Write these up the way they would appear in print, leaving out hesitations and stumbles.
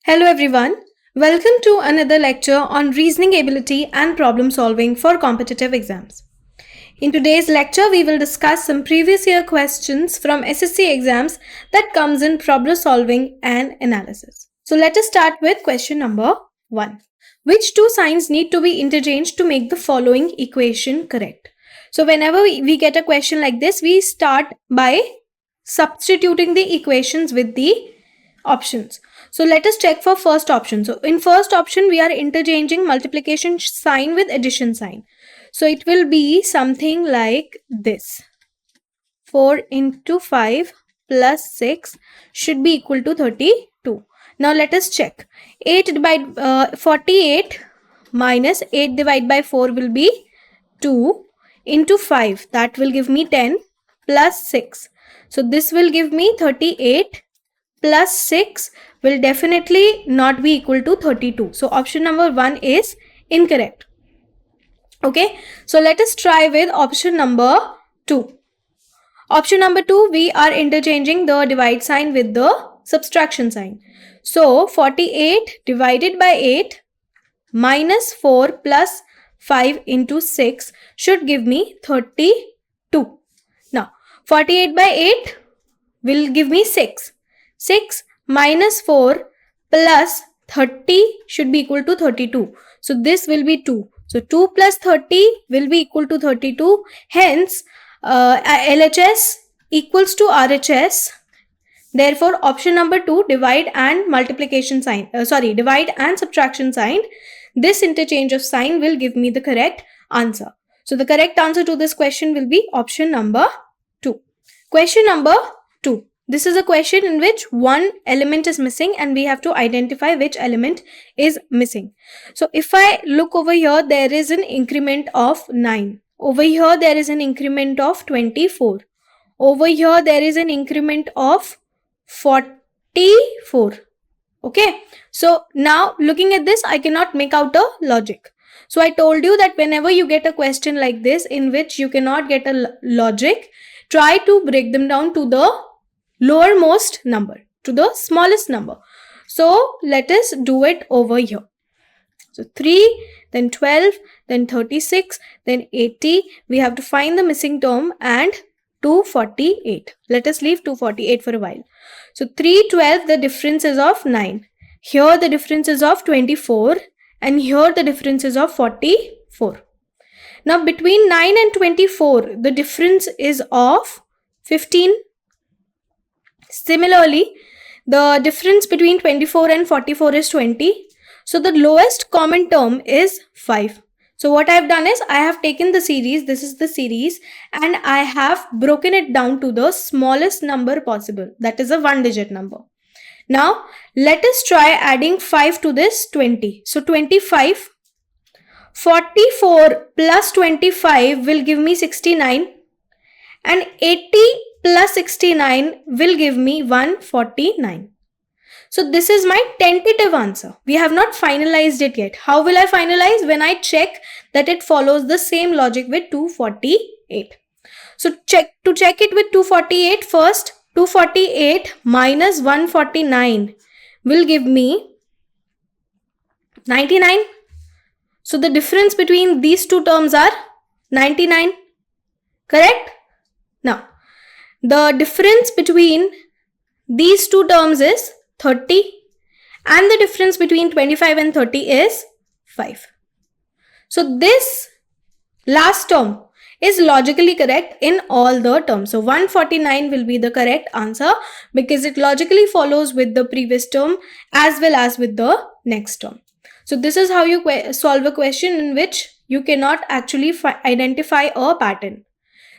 Hello everyone, welcome to another lecture on reasoning ability and problem solving for competitive exams. In today's lecture, we will discuss some previous year questions from SSC exams that comes in problem solving and analysis. So let us start with question number 1. Which two signs need to be interchanged to make the following equation correct? So whenever we get a question like this, we start by substituting the equations with the options. So let us check for first option. So in first option, we are interchanging multiplication sign with addition sign. So it will be something like this. 4 into 5 plus 6 should be equal to 32. Now let us check. 48 minus 8 divided by 4 will be 2 into 5. That will give me 10 plus 6. So this will give me 38 plus 6 will definitely not be equal to 32. So option number 1 is incorrect. Okay, so let us try with option number 2. Option number 2, we are interchanging the divide sign with the subtraction sign. So 48 divided by 8 minus 4 plus 5 into 6 should give me 32. Now 48 by 8 will give me 6. 6 minus 4 plus 30 should be equal to 32. So this will be 2. So 2 plus 30 will be equal to 32. Hence, LHS equals to RHS. Therefore, option number 2, divide and multiplication sign, divide and subtraction sign. This interchange of sign will give me the correct answer. So the correct answer to this question will be option number 2. Question number 2. This is a question in which one element is missing and we have to identify which element is missing. So if I look over here, there is an increment of 9. Over here, there is an increment of 24. Over here, there is an increment of 44. Okay. So now looking at this, I cannot make out a logic. So I told you that whenever you get a question like this in which you cannot get a logic, try to break them down to the lowermost number, to the smallest number. So let us do it over here. So 3, then 12, then 36, then 80. We have to find the missing term and 248. Let us leave 248 for a while. So 312, the difference is of 9. Here the difference is of 24 and here the difference is of 44. Now between 9 and 24, the difference is of 15. Similarly, the difference between 24 and 44 is 20. So the lowest common term is 5. So what I have done is I have taken the series, this is the series, and I have broken it down to the smallest number possible. That is a 1-digit number. Now let us try adding 5 to this 20. So 25, 44 plus 25 will give me 69 and 80 plus 69 will give me 149. So this is my tentative answer. We have not finalized it yet. How will I finalize? When I check that it follows the same logic with 248. So to check it with 248, first 248 minus 149 will give me 99. So the difference between these two terms are 99. Correct? Now, the difference between these two terms is 30 and the difference between 25 and 30 is 5. So this last term is logically correct in all the terms. So 149 will be the correct answer because it logically follows with the previous term as well as with the next term. So this is how you solve a question in which you cannot actually identify a pattern.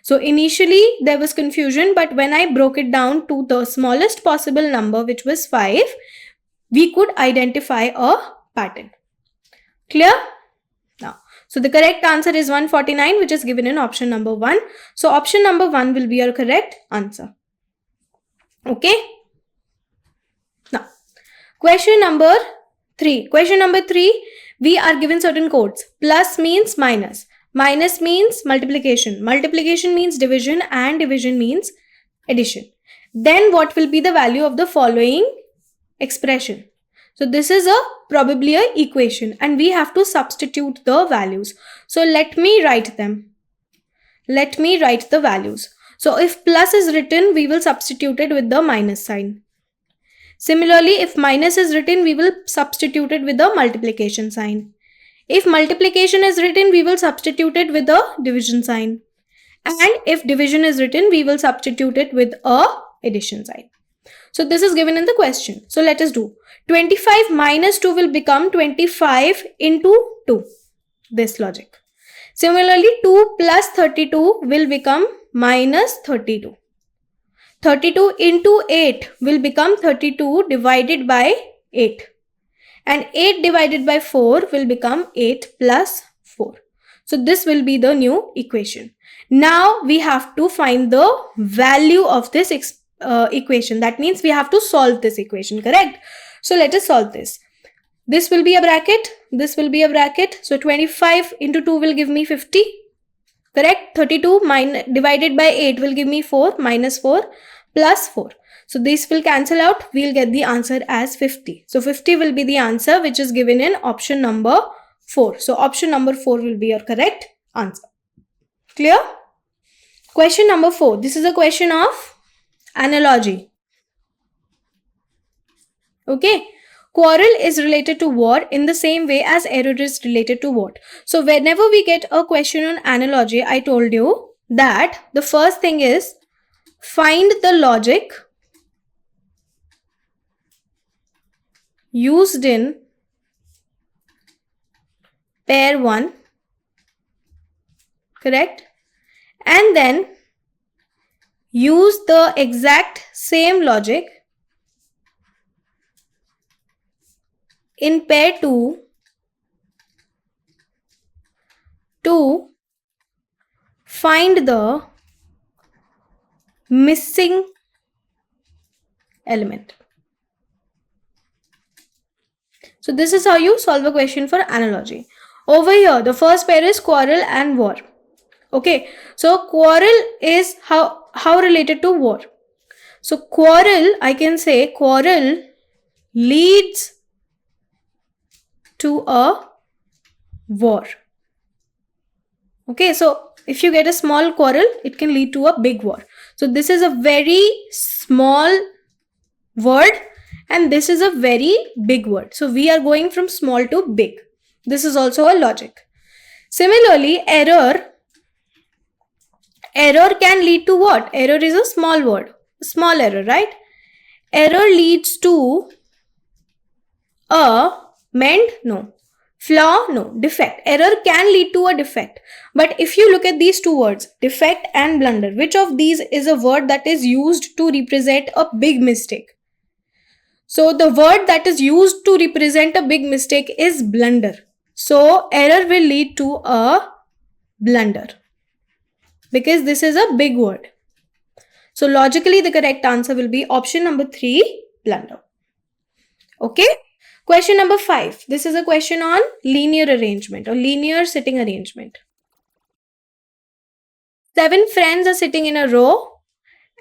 So initially there was confusion, but when I broke it down to the smallest possible number, which was 5, we could identify a pattern. Clear? Now, so the correct answer is 149, which is given in option number 1. So option number 1 will be your correct answer. Okay? Now, question number 3. Question number 3, we are given certain codes. Plus means minus. Minus means multiplication. Multiplication means division and division means addition. Then what will be the value of the following expression? So this is probably a equation and we have to substitute the values. So let me write them. Let me write the values. So if plus is written, we will substitute it with the minus sign. Similarly, if minus is written, we will substitute it with the multiplication sign. If multiplication is written, we will substitute it with the division sign. And if division is written, we will substitute it with a addition sign. So this is given in the question. So let us do. 25 minus 2 will become 25 into 2. This logic. Similarly, 2 plus 32 will become minus 32. 32 into 8 will become 32 divided by 8. And 8 divided by 4 will become 8 plus 4. So this will be the new equation. Now we have to find the value of this equation. That means we have to solve this equation, correct? So let us solve this. This will be a bracket. This will be a bracket. So 25 into 2 will give me 50. Correct? 32 divided by 8 will give me 4 minus 4 plus 4. So this will cancel out. We'll get the answer as 50. So 50 will be the answer which is given in option number 4. So option number 4 will be your correct answer. Clear? Question number 4. This is a question of analogy. Okay. Quarrel is related to war in the same way as error is related to what? So whenever we get a question on analogy, I told you that the first thing is find the logic used in pair 1, correct? And then use the exact same logic in pair 2 to find the missing element. So this is how you solve a question for analogy. Over here, the first pair is quarrel and war. Okay, so quarrel is how related to war. So quarrel, I can say quarrel leads to a war. Okay, so if you get a small quarrel, it can lead to a big war. So this is a very small word and this is a very big word. So we are going from small to big. This is also a logic. Similarly, error can lead to what? Error is a small word, small error, right? Error leads to a mend? No. Flaw? No. Defect. Error can lead to a defect. But if you look at these two words, defect and blunder, which of these is a word that is used to represent a big mistake? So the word that is used to represent a big mistake is blunder. So error will lead to a blunder because this is a big word. So logically the correct answer will be option number 3, blunder. Okay. Question number 5. This is a question on linear arrangement or linear sitting arrangement. 7 friends are sitting in a row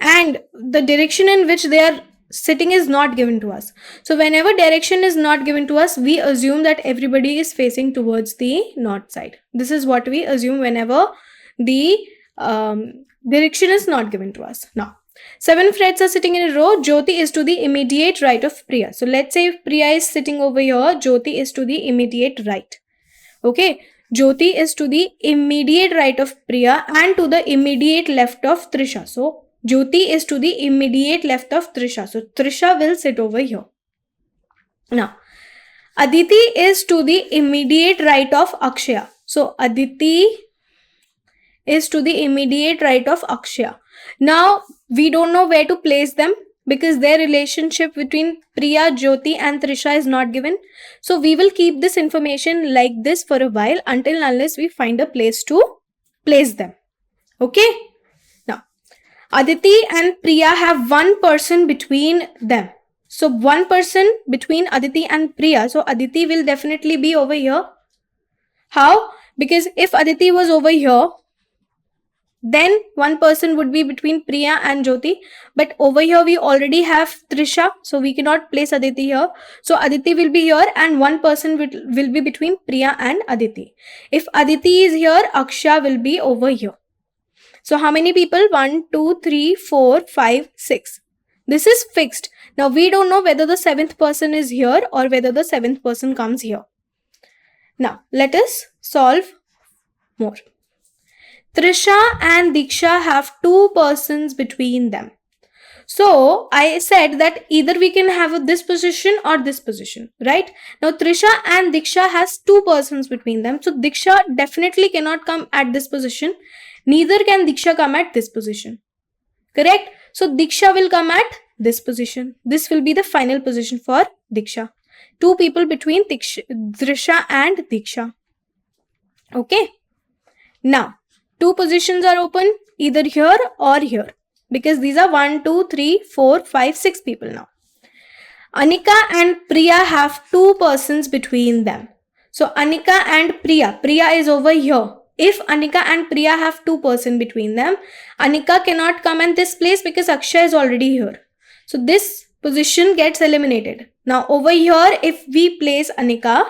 and the direction in which they are sitting is not given to us. So whenever direction is not given to us, we assume that everybody is facing towards the north side. This is what we assume whenever the direction is not given to us. Now, 7 friends are sitting in a row. Jyoti is to the immediate right of Priya. So let's say if Priya is sitting over here, Jyoti is to the immediate right. Okay. Jyoti is to the immediate right of Priya and to the immediate left of Trisha. So Jyoti is to the immediate left of Trisha. So Trisha will sit over here. Now, Aditi is to the immediate right of Akshaya. So Aditi is to the immediate right of Akshaya. Now, we don't know where to place them because their relationship between Priya, Jyoti and Trisha is not given. So we will keep this information like this for a while until unless we find a place to place them. Okay. Now, Aditi and Priya have one person between them. So one person between Aditi and Priya. So Aditi will definitely be over here. How? Because if Aditi was over here, Then one person would be between Priya and Jyoti. But over here we already have Trisha, so we cannot place Aditi here. So Aditi will be here and one person will be between Priya and Aditi. If Aditi is here, Aksha will be over here. So how many people? 1, 2, 3, 4, 5, 6. This is fixed. Now we don't know whether the 7th person is here or whether the 7th person comes here. Now let us solve more. Trisha and Diksha have 2 persons between them. So I said that either we can have this position or this position, right? Now Trisha and Diksha has 2 persons between them. So Diksha definitely cannot come at this position. Neither can Diksha come at this position. Correct? So Diksha will come at this position. This will be the final position for Diksha. 2 people between Trisha and Diksha. Okay. Now 2 positions are open either here or here, because these are 1, 2, 3, 4, 5, 6 people now. Anika and Priya have 2 persons between them. So Anika and Priya is over here. If Anika and Priya have 2 persons between them, Anika cannot come in this place because Akshay is already here. So this position gets eliminated. Now over here, if we place Anika,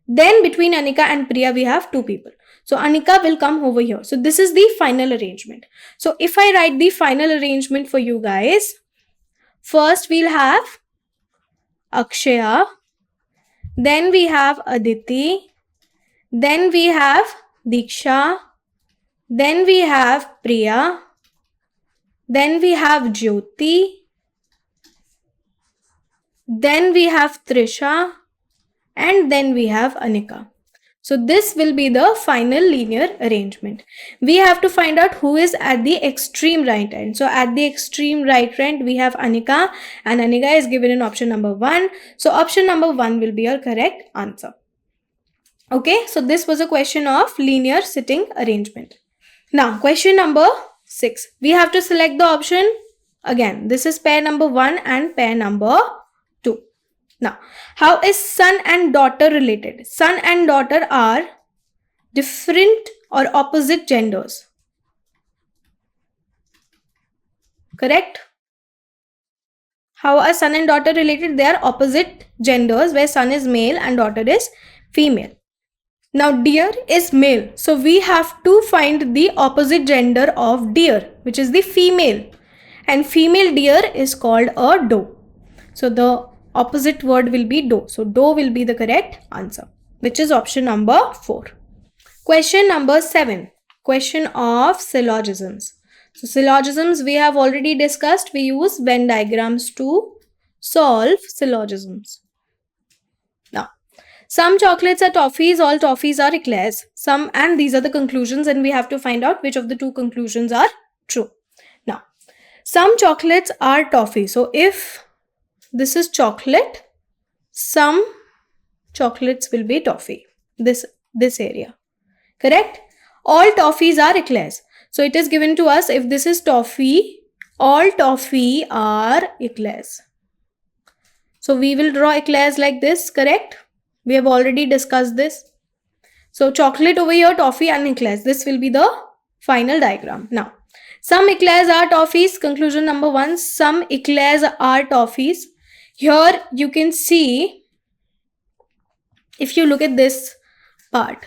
then between Anika and Priya we have 2 people. So Anika will come over here. So this is the final arrangement. So if I write the final arrangement for you guys, first we'll have Akshaya, then we have Aditi, then we have Diksha, then we have Priya, then we have Jyoti, then we have Trisha, and then we have Anika. So this will be the final linear arrangement. We have to find out who is at the extreme right end. So at the extreme right end, we have Anika, and Anika is given in option number 1. So option number 1 will be your correct answer. Okay, so this was a question of linear sitting arrangement. Now, question number 6. We have to select the option. Again, this is pair number 1 and pair number 2. Now, how is son and daughter related? Son and daughter are different or opposite genders. Correct? How are son and daughter related? They are opposite genders, where son is male and daughter is female. Now, deer is male. So we have to find the opposite gender of deer, which is the female. And female deer is called a doe. So the opposite word will be doe. So doe will be the correct answer, which is option number 4. Question number 7. Question of syllogisms. So syllogisms we have already discussed. We use Venn diagrams to solve syllogisms. Now, some chocolates are toffees, all toffees are eclairs. And these are the conclusions, and we have to find out which of the 2 conclusions are true. Now, some chocolates are toffee. So if this is chocolate, some chocolates will be toffee. This area. Correct? All toffees are eclairs. So it is given to us, if this is toffee, all toffee are eclairs. So we will draw eclairs like this, correct? We have already discussed this. So chocolate over here, toffee and eclairs. This will be the final diagram. Now, some eclairs are toffees. Conclusion number 1, some eclairs are toffees. Here you can see, if you look at this part,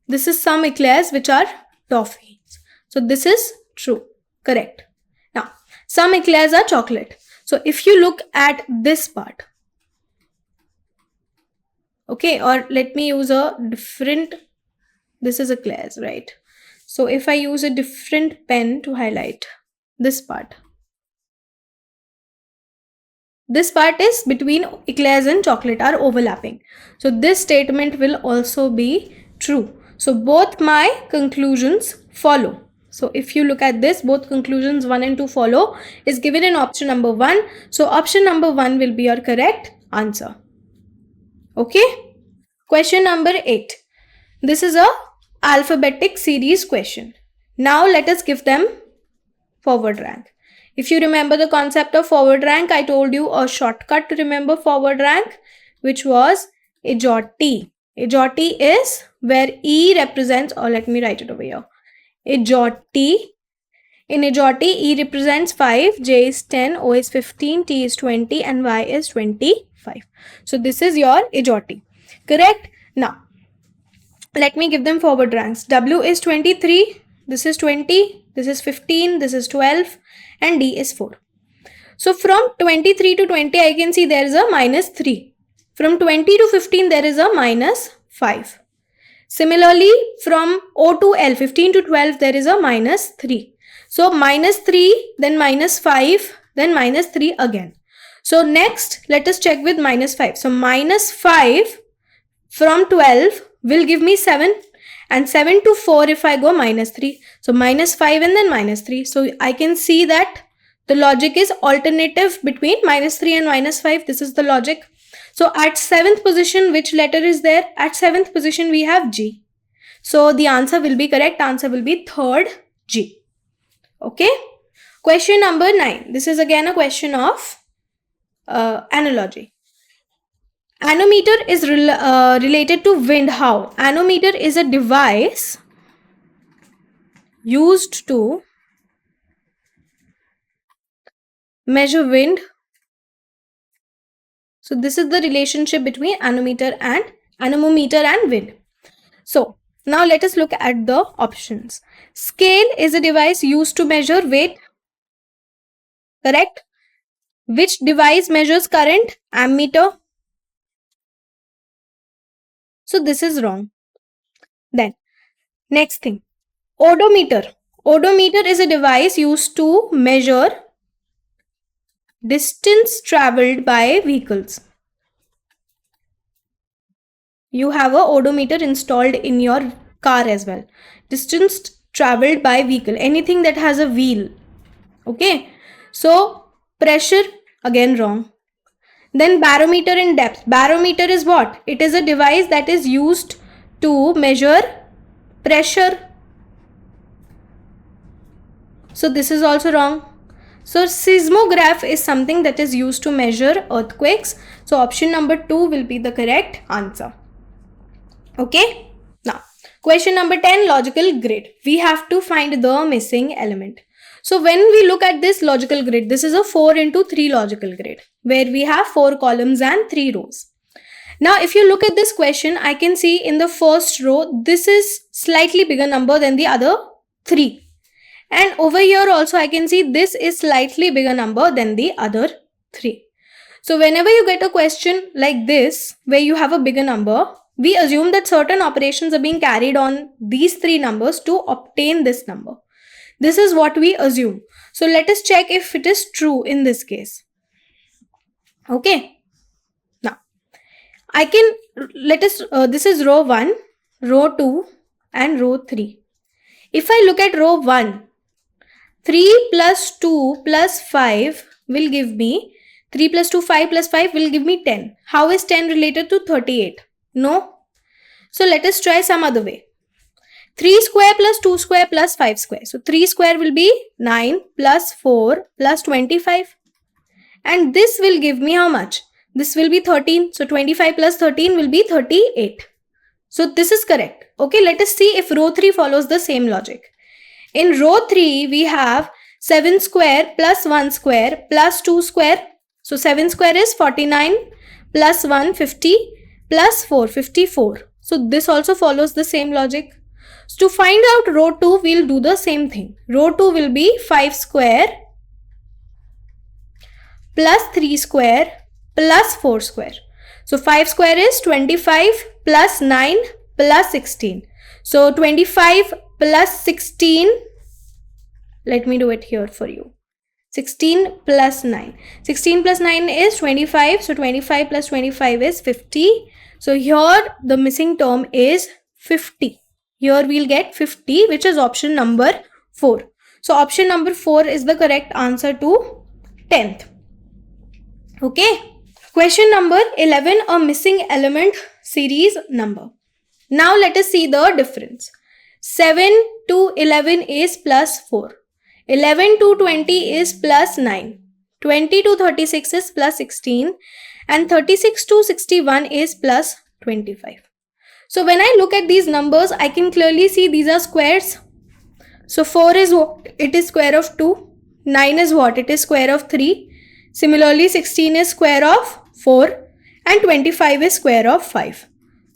this is some eclairs which are toffees. So this is true, correct. Now, some eclairs are chocolate. So if you look at this part, okay, or let me use a different, this is eclairs, right? So if I use a different pen to highlight this part, this part is between eclairs and chocolate are overlapping. So this statement will also be true. So both my conclusions follow. So if you look at this, both conclusions 1 and 2 follow is given in option number 1. So option number 1 will be your correct answer. Okay. Question number 8. This is a alphabetic series question. Now let us give them forward rank. If you remember the concept of forward rank, I told you a shortcut to remember forward rank, which was EJOT. EJOT is where E represents, or let me write it over here. Ajouti. In Ajouti, E represents 5, J is 10, O is 15, T is 20, and Y is 25. So this is your Ajouti. Correct? Now, let me give them forward ranks. W is 23, this is 20, this is 15, this is 12, and D is 4. So from 23 to 20, I can see there is a minus 3. From 20 to 15, there is a minus 5. Similarly, from O to L, 15 to 12, there is a minus 3. So minus 3, then minus 5, then minus 3 again. So next, let us check with minus 5. So minus 5 from 12 will give me 7, and 7 to 4 if I go minus 3. So minus 5 and then minus 3. So I can see that the logic is alternative between minus 3 and minus 5. This is the logic. So at 7th position, which letter is there? At 7th position, we have G. So the answer will be correct. Answer will be third G. Okay. Question number 9. This is again a question of analogy. Anemometer is related to wind. How? Anemometer is a device used to measure wind. So this is the relationship between anemometer and wind. So now let us look at the options. Scale is a device used to measure weight. Correct? Which device measures current? Ammeter. So this is wrong. Then next thing, odometer. Odometer is a device used to measure distance traveled by vehicles. You have a odometer installed in your car as well. Distance traveled by vehicle. Anything that has a wheel. Okay. So pressure, again wrong. Then barometer and depth. Barometer is what? It is a device that is used to measure pressure. So this is also wrong. So seismograph is something that is used to measure earthquakes. So option number 2 will be the correct answer. Okay. Now question number 10, logical grid. We have to find the missing element. So when we look at this logical grid, this is a 4 into 3 logical grid where we have 4 columns and 3 rows. Now if you look at this question, I can see in the first row, this is slightly bigger number than the other 3. And over here also I can see this is slightly bigger number than the other 3. So whenever you get a question like this, where you have a bigger number, we assume that certain operations are being carried on these 3 numbers to obtain this number. This is what we assume. So let us check if it is true in this case. Okay. Now, this is row 1, row 2 and row 3. If I look at row 1, 3 plus 2 plus 5 will give me, 3 plus 2, 5 plus 5 will give me 10. How is 10 related to 38? No. So let us try some other way. 3 square plus 2 square plus 5 square. So 3 square will be 9 plus 4 plus 25. And this will give me how much? This will be 13. So 25 plus 13 will be 38. So this is correct. Okay, let us see if row 3 follows the same logic. In row 3, we have 7 square plus 1 square plus 2 square. So 7 square is 49 plus 1, 50 plus 4, 54. So this also follows the same logic. So to find out row 2, we'll do the same thing. Row 2 will be 5 square plus 3 square plus 4 square. So 5 square is 25 plus 9 plus 16. So 25 plus 16, let me do it here for you. 16 plus 9. 16 plus 9 is 25. So 25 plus 25 is 50. So here the missing term is 50. Here we'll get 50, which is option number 4. So option number 4 is the correct answer to 10th. Okay. Question number 11, a missing element series number. Now let us see the difference. 7 to 11 is plus 4. 11 to 20 is plus 9. 20 to 36 is plus 16. And 36 to 61 is plus 25. So when I look at these numbers, I can clearly see these are squares. So 4 is what? It is square of 2. 9 is what? It is square of 3. Similarly, 16 is square of 4 and 25 is square of 5.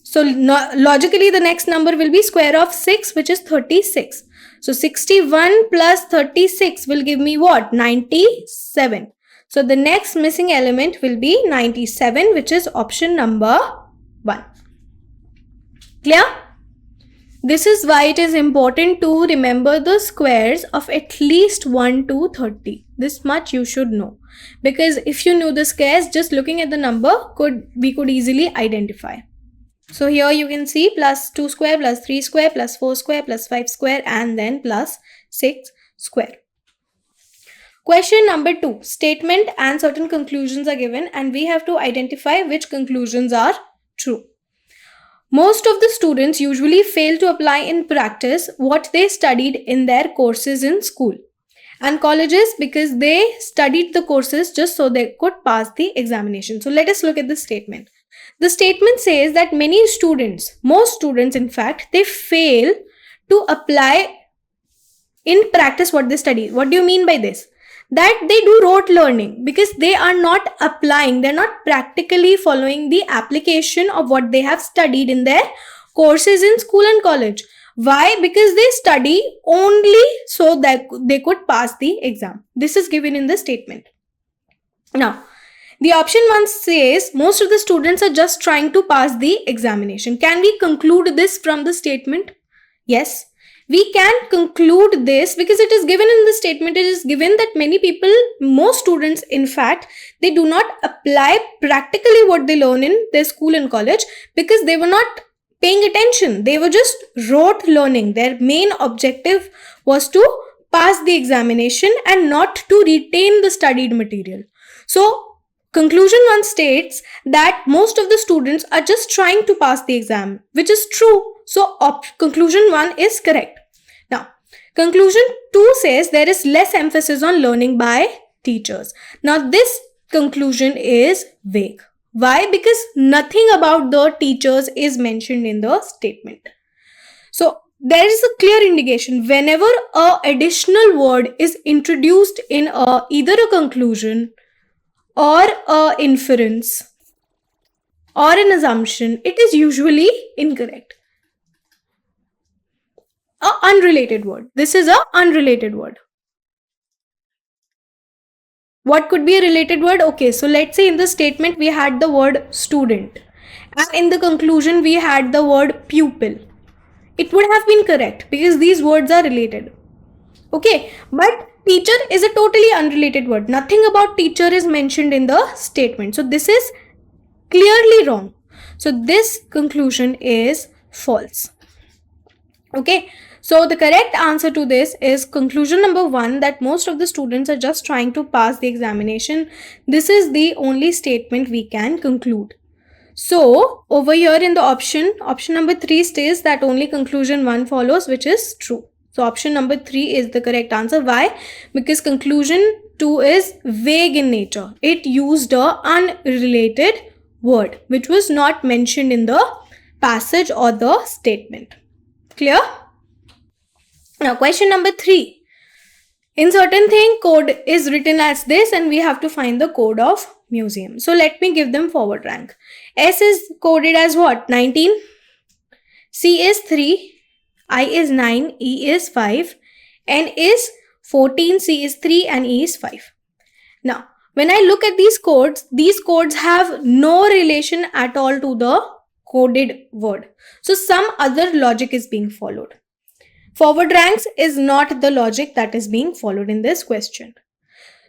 So logically, the next number will be square of 6, which is 36. So 61 plus 36 will give me what? 97. So the next missing element will be 97, which is option number 1. Clear? This is why it is important to remember the squares of at least 1 to 30. This much you should know. Because if you knew the squares, just looking at the number, we could easily identify. So here you can see plus 2 square, plus 3 square, plus 4 square, plus 5 square, and then plus 6 square. Question number 2. Statement and certain conclusions are given and we have to identify which conclusions are true. Most of the students usually fail to apply in practice what they studied in their courses in school and colleges because they studied the courses just so they could pass the examination. So let us look at the statement. The statement says that many students, most students in fact, they fail to apply in practice what they study. What do you mean by this? That they do rote learning because they are not applying, they're not practically following the application of what they have studied in their courses in school and college. Why? Because they study only so that they could pass the exam. This is given in the statement. Now, the option 1 says most of the students are just trying to pass the examination. Can we conclude this from the statement? Yes, we can conclude this because it is given in the statement. It is given that many people, most students in fact, they do not apply practically what they learn in their school and college because they were not paying attention. They were just rote learning. Their main objective was to pass the examination and not to retain the studied material. So, conclusion 1 states that most of the students are just trying to pass the exam, which is true. So, conclusion 1 is correct. Now, conclusion 2 says there is less emphasis on learning by teachers. Now, this conclusion is vague. Why? Because nothing about the teachers is mentioned in the statement. So, there is a clear indication whenever an additional word is introduced in either a conclusion or a inference or an assumption, it is usually incorrect. An unrelated word. This is an unrelated word. What could be a related word? Okay, so let's say in the statement we had the word student and in the conclusion we had the word pupil. It would have been correct because these words are related. Okay, but teacher is a totally unrelated word. Nothing about teacher is mentioned in the statement. So this is clearly wrong. So this conclusion is false. Okay, so the correct answer to this is conclusion number 1, that most of the students are just trying to pass the examination. This is the only statement we can conclude. So over here in the option number 3 states that only conclusion 1 follows, which is true. So option number 3 is the correct answer. Why? Because conclusion 2 is vague in nature. It used an unrelated word which was not mentioned in the passage or the statement. Clear? Now question number 3. In certain thing, code is written as this and we have to find the code of museum. So let me give them forward rank. S is coded as what? 19. C is 3. I is 9, E is 5, N is 14, C is 3 and E is 5. Now, when I look at these codes have no relation at all to the coded word. So some other logic is being followed. Forward ranks is not the logic that is being followed in this question.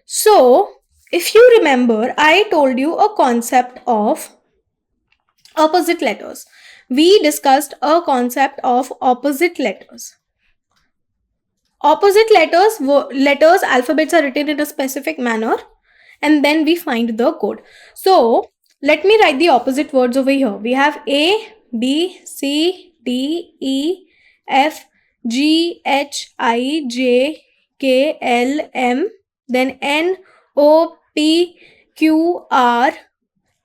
So, if you remember, I told you a concept of opposite letters. We discussed a concept of opposite letters. Opposite letters, alphabets are written in a specific manner and then we find the code. So, let me write the opposite words over here. We have A, B, C, D, E, F, G, H, I, J, K, L, M, then N, O, P, Q, R,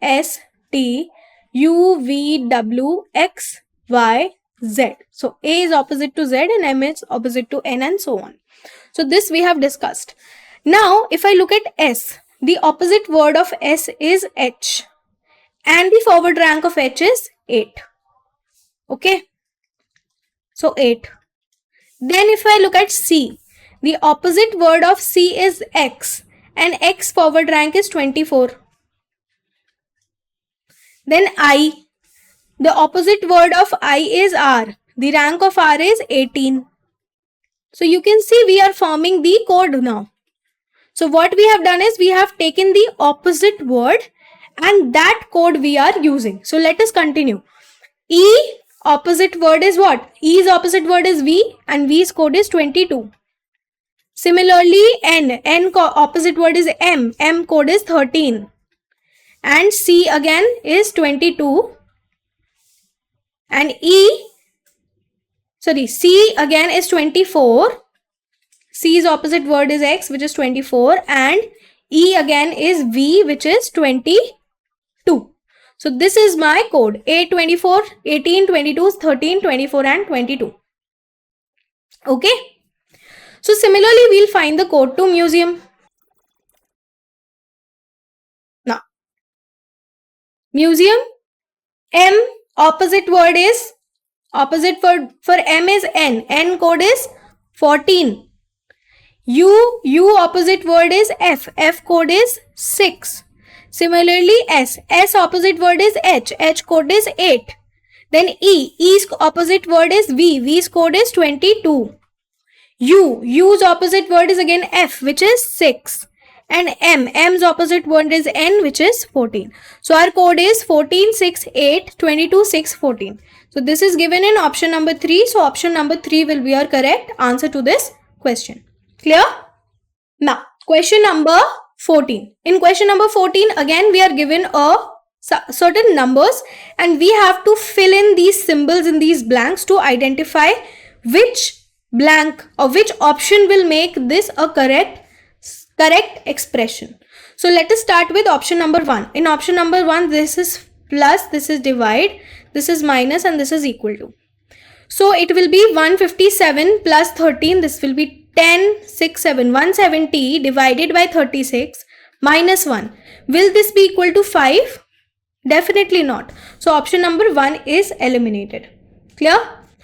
S, T, U, V, W, X, Y, Z. So A is opposite to Z and M is opposite to N and so on. So this we have discussed. Now if I look at S, the opposite word of S is H and the forward rank of H is 8. Okay. So 8. Then if I look at C, the opposite word of C is X and X forward rank is 24. Then I, the opposite word of I is R. The rank of R is 18. So you can see we are forming the code now. So what we have done is we have taken the opposite word and that code we are using. So let us continue. E opposite word is what? E's opposite word is V and V's code is 22. Similarly, N opposite word is M code is 13. And C again is 22. And C again is 24. C's opposite word is X, which is 24. And E again is V, which is 22. So this is my code. 8, 24, 18, 22, 13, 24 and 22. Okay. So similarly, we'll find the code to museum. Now, museum, M opposite word is, opposite word for M is N code is 14. U opposite word is F code is 6. Similarly, S opposite word is H code is 8. Then E's opposite word is V's code is 22. U's opposite word is again F, which is 6. And M's opposite word is N, which is 14. So our code is 14, 6, 8, 22, 6, 14. So this is given in option number 3. So option number 3 will be our correct answer to this question. Clear? Now, question number 14. In question number 14, again we are given a certain numbers and we have to fill in these symbols in these blanks to identify which blank or which option will make this a correct expression. So let us start with option number 1. In option number 1, this is plus, this is divide, this is minus and this is equal to. So it will be 157 plus 13, this will be 10, 6, 7, 170 divided by 36 minus 1. Will this be equal to 5? Definitely not. So option number 1 is eliminated. Clear?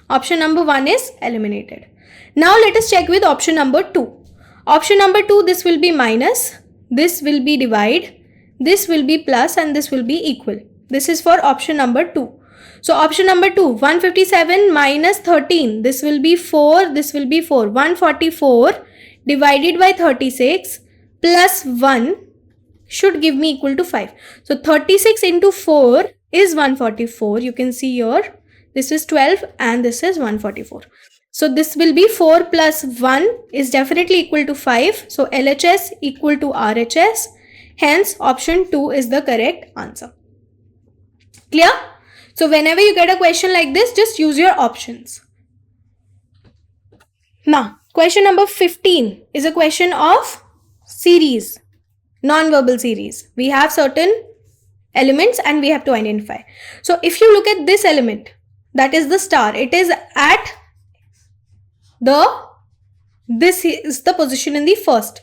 Option number 1 is eliminated. Now let us check with option number 2. Option number 2, this will be minus, this will be divide, this will be plus and this will be equal. This is for option number 2. So option number 2, 157 minus 13, this will be 4, this will be 4. 144 divided by 36 plus 1 should give me equal to 5. So 36 into 4 is 144. You can see here, this is 12 and this is 144. So this will be 4 plus 1 is definitely equal to 5. So LHS equal to RHS. Hence option 2 is the correct answer. Clear? So whenever you get a question like this, just use your options. Now, question number 15 is a question of series, non-verbal series. We have certain elements and we have to identify. So if you look at this element, that is the star, it is at this is the position in the first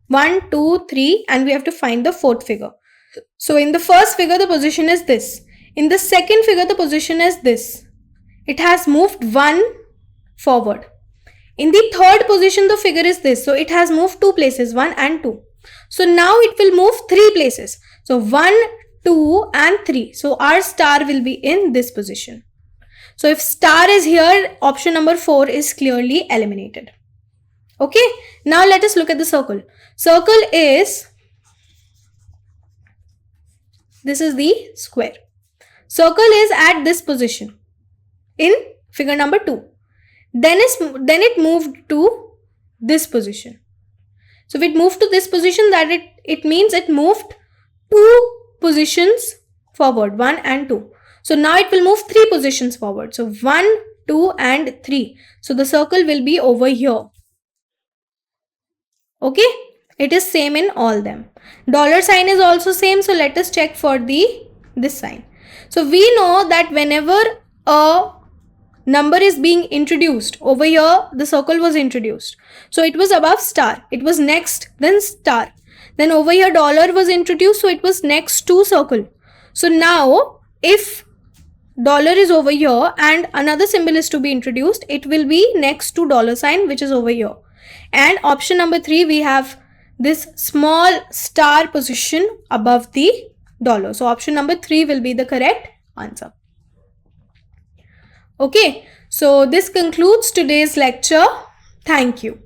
1, 2, 3 and we have to find the fourth figure. So in the first figure the position is this. In the second figure the position is this. It has moved 1 forward. In the third position the figure is this. So it has moved 2 places, 1 and 2. So now it will move 3 places. So 1, 2 and 3. So our star will be in this position. So if star is here, option number 4 is clearly eliminated. Okay. Now let us look at the circle. Circle is, this is the square. Circle is at this position in figure number 2. Then it moved to this position. So if it moved to this position, that it means it moved 2 positions forward, 1 and 2. So now it will move 3 positions forward. So 1, 2 and 3. So the circle will be over here. Okay. It is same in all them. Dollar sign is also same. So let us check for this sign. So we know that whenever a number is being introduced. Over here, the circle was introduced. So it was above star. It was next, then star. Then over here, dollar was introduced. So it was next to circle. So now, if dollar is over here and another symbol is to be introduced, it will be next to dollar sign, which is over here. And option number 3, we have this small star position above the dollar. So option number 3 will be the correct answer. Okay, so this concludes today's lecture. Thank you.